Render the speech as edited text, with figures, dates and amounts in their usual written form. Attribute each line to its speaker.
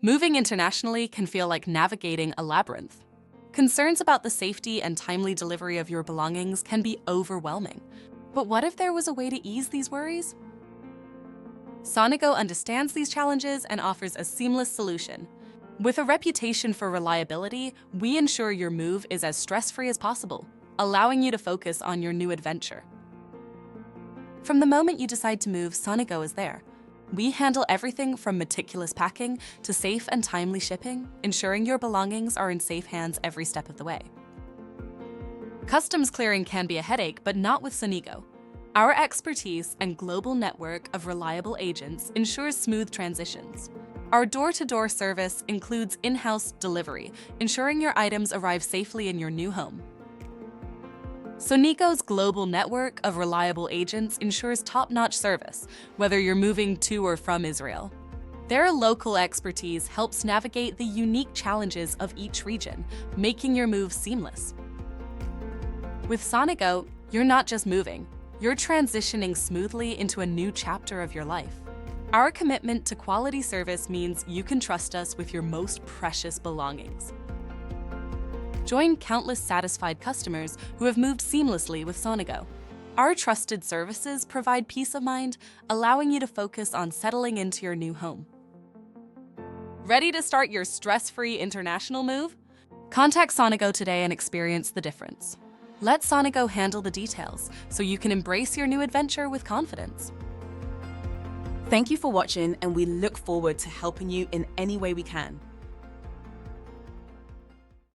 Speaker 1: Moving internationally can feel like navigating a labyrinth. Concerns about the safety and timely delivery of your belongings can be overwhelming. But what if there was a way to ease these worries? Sonigo understands these challenges and offers a seamless solution. With a reputation for reliability, we ensure your move is as stress-free as possible, allowing you to focus on your new adventure. From the moment you decide to move, Sonigo is there. We handle everything from meticulous packing to safe and timely shipping, ensuring your belongings are in safe hands every step of the way. Customs clearing can be a headache, but not with Sonigo. Our expertise and global network of reliable agents ensures smooth transitions. Our door-to-door service includes in-house delivery, ensuring your items arrive safely in your new home. Sonigo's global network of reliable agents ensures top-notch service, whether you're moving to or from Israel. Their local expertise helps navigate the unique challenges of each region, making your move seamless. With Sonigo, you're not just moving, you're transitioning smoothly into a new chapter of your life. Our commitment to quality service means you can trust us with your most precious belongings. Join countless satisfied customers who have moved seamlessly with Sonigo. Our trusted services provide peace of mind, allowing you to focus on settling into your new home. Ready to start your stress-free international move? Contact Sonigo today and experience the difference. Let Sonigo handle the details so you can embrace your new adventure with confidence.
Speaker 2: Thank you for watching, and we look forward to helping you in any way we can.